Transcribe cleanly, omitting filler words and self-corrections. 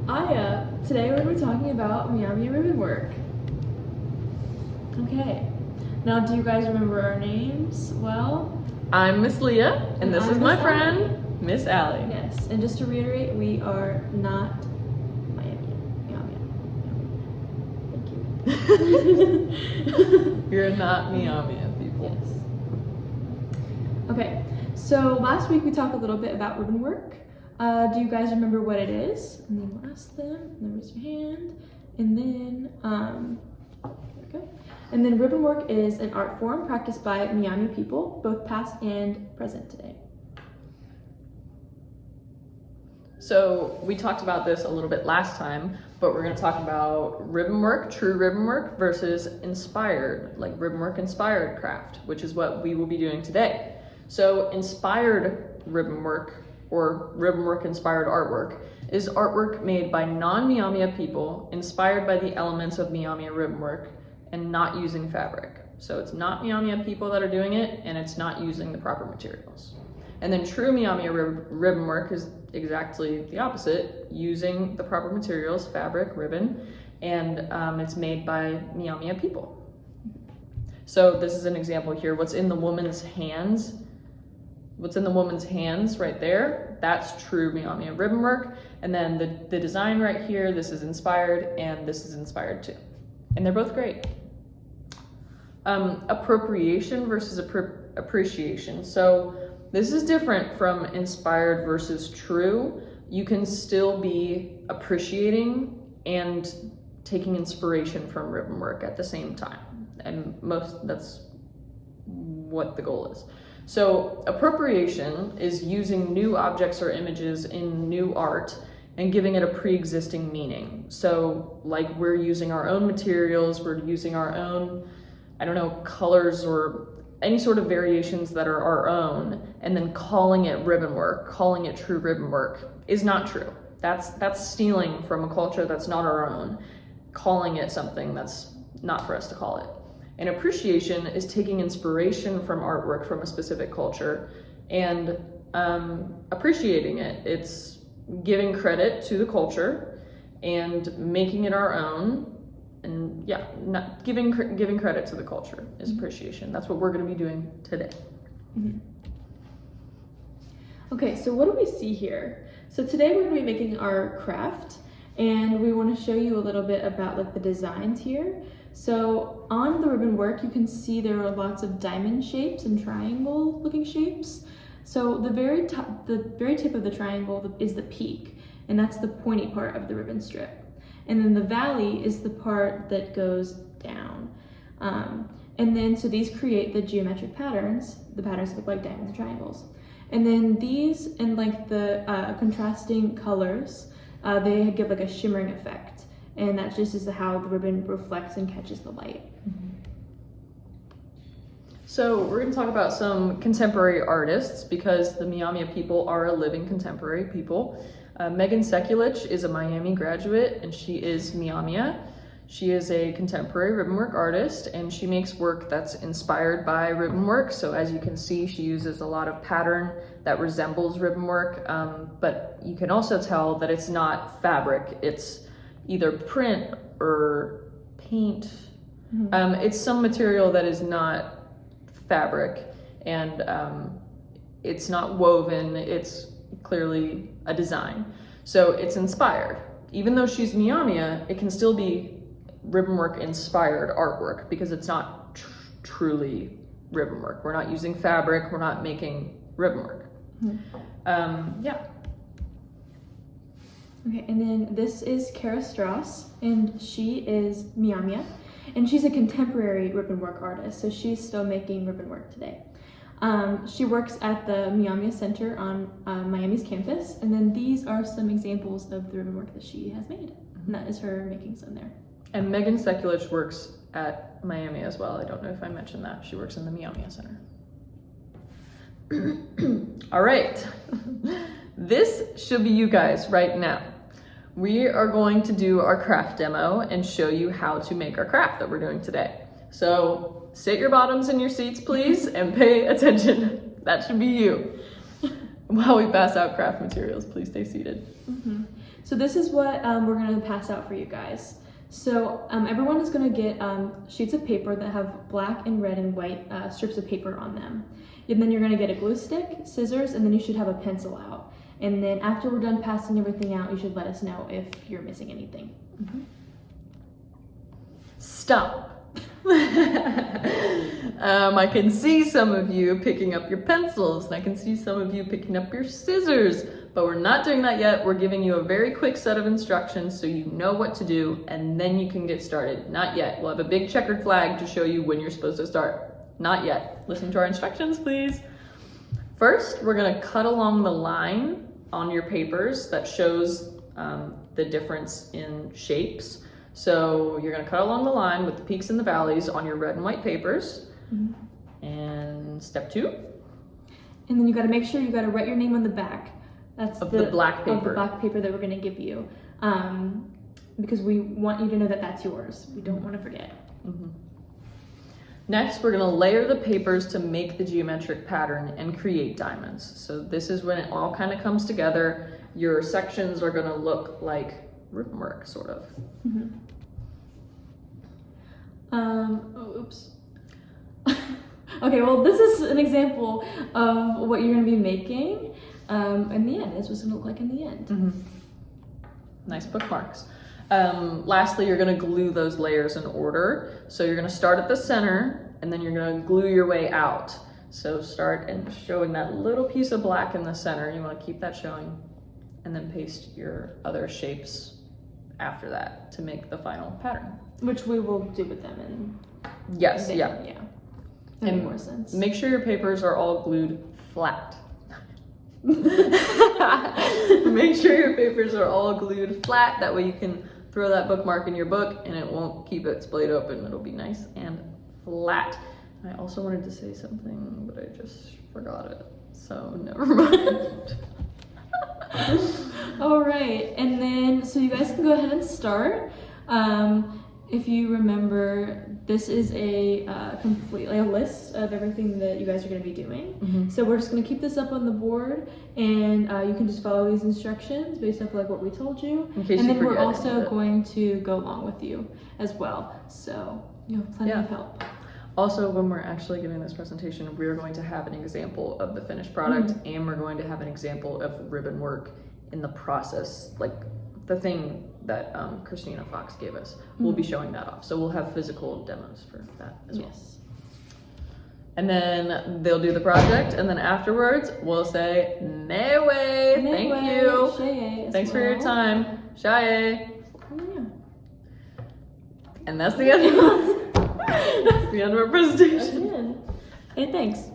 Today we're going to be talking about Myaamia ribbon work. Okay, now do you guys remember our names well? I'm Miss Leah, and this is my friend, Miss Allie. Yes, and just to reiterate, we are not Myaamia. Thank you. You're not Myaamia people. Yes. Okay, so last week we talked a little bit about ribbon work. Do you guys remember what it is? And then we'll ask them, and then raise your hand, and then, there we go. And then ribbon work is an art form practiced by Myaamia people, both past and present today. So we talked about this a little bit last time, but we're going to talk about ribbon work, true ribbon work, versus inspired, like ribbon work inspired craft, which is what we will be doing today. So inspired ribbon work, or ribbon work inspired artwork, is artwork made by non-Myaamia people inspired by the elements of Myaamia ribbon work and not using fabric. So it's not Myaamia people that are doing it, and it's not using the proper materials. And then true Myaamia ribbon work is exactly the opposite, using the proper materials, fabric, ribbon, and it's made by Myaamia people. So this is an example here. What's in the woman's hands right there, that's true Myaamia ribbon work. And then the design right here, this is inspired, and this is inspired too. And they're both great. Appropriation versus appreciation. So this is different from inspired versus true. You can still be appreciating and taking inspiration from ribbon work at the same time. And that's what the goal is. So appropriation is using new objects or images in new art and giving it a pre-existing meaning. So like we're using our own materials, we're using our own, colors or any sort of variations that are our own, and then calling it ribbon work, calling it true ribbon work is not true. That's stealing from a culture that's not our own, calling it something that's not for us to call it. And appreciation is taking inspiration from artwork from a specific culture and appreciating it. It's giving credit to the culture and making it our own. And yeah, not giving credit to the culture is appreciation. That's what we're going to be doing today. Mm-hmm. Okay, so what do we see here? So today we're going to be making our craft, and we want to show you a little bit about like the designs here. So on the ribbon work, you can see there are lots of diamond shapes and triangle looking shapes. So the very tip of the triangle is the peak, and that's the pointy part of the ribbon strip. And then the valley is the part that goes down. And then, so these create the geometric patterns. The patterns look like diamonds and triangles. And then these, and like the contrasting colors, they give like a shimmering effect. And that just is how the ribbon reflects and catches the light. Mm-hmm. So we're going to talk about some contemporary artists because the Myaamia people are a living contemporary people. Megan Sekulich is a Miami graduate, and she is Myaamia. She is a contemporary ribbon work artist, and she makes work that's inspired by ribbon work. So as you can see, she uses a lot of pattern that resembles ribbon work, but you can also tell that it's not fabric. It's either print or paint. Mm-hmm. It's some material that is not fabric, and it's not woven. It's clearly a design. So it's inspired. Even though she's Myaamia, it can still be ribbon work inspired artwork because it's not truly ribbon work. We're not using fabric, we're not making ribbon work. Mm-hmm. Yeah. Okay, and then this is Kara Strauss, and she is Myaamia, and she's a contemporary ribbon work artist, so she's still making ribbon work today. She works at the Myaamia Center on Miami's campus, and then these are some examples of the ribbon work that she has made, and that is her making some there. And Megan Sekulich works at Miami as well. I don't know if I mentioned that. She works in the Myaamia Center. All right, this should be you guys right now. We are going to do our craft demo and show you how to make our craft that we're doing today. So sit your bottoms in your seats, please, and pay attention. That should be you. While we pass out craft materials, please stay seated. Mm-hmm. So this is what we're going to pass out for you guys. So everyone is going to get sheets of paper that have black and red and white strips of paper on them. And then you're going to get a glue stick, scissors, and then you should have a pencil out. And then after we're done passing everything out, you should let us know if you're missing anything. Mm-hmm. Stop. I can see some of you picking up your pencils, and I can see some of you picking up your scissors, but we're not doing that yet. We're giving you a very quick set of instructions so you know what to do, and then you can get started. Not yet. We'll have a big checkered flag to show you when you're supposed to start. Not yet. Listen to our instructions, please. First, we're gonna cut along the line on your papers that shows the difference in shapes. So you're gonna cut along the line with the peaks and the valleys on your red and white papers. Mm-hmm. And step 2. And then you gotta make sure you gotta write your name on the back. That's the black paper. Of the black paper that we're gonna give you. Because we want you to know that that's yours. We don't wanna forget. Mm-hmm. Next, we're gonna layer the papers to make the geometric pattern and create diamonds. So this is when it all kind of comes together. Your sections are gonna look like ribbon work, sort of. Mm-hmm. Oops. Okay, well, this is an example of what you're gonna be making in the end. This was gonna look like in the end. Mm-hmm. Nice bookmarks. Lastly, you're gonna glue those layers in order. So you're gonna start at the center, and then you're gonna glue your way out. So start and showing that little piece of black in the center. You wanna keep that showing, and then paste your other shapes after that to make the final pattern. Which we will do with them in Yes, yeah. yeah. That makes more sense. Make sure your papers are all glued flat. Make sure your papers are all glued flat. That way you can throw that bookmark in your book and it won't keep it splayed open. It'll be nice and flat. I also wanted to say something, but I just forgot it. So never mind. All right, and then so you guys can go ahead and start. If you remember, this is a completely a list of everything that you guys are going to be doing. Mm-hmm. So we're just going to keep this up on the board, and you can just follow these instructions based off like what we told you. In case and you then we're forget also going to go along with you as well. So you have plenty of help. Also, when we're actually giving this presentation, we're going to have an example of the finished product, and we're going to have an example of ribbon work in the process, like the thing that Christina Fox gave us. We'll be showing that off. So we'll have physical demos for that as well. Yes. And then they'll do the project, and then afterwards we'll say, Mewe, thank you. Shaye Thanks for your time. Shaye. Yeah. And that's the end. That's the end of our presentation. That's the end. Hey, thanks.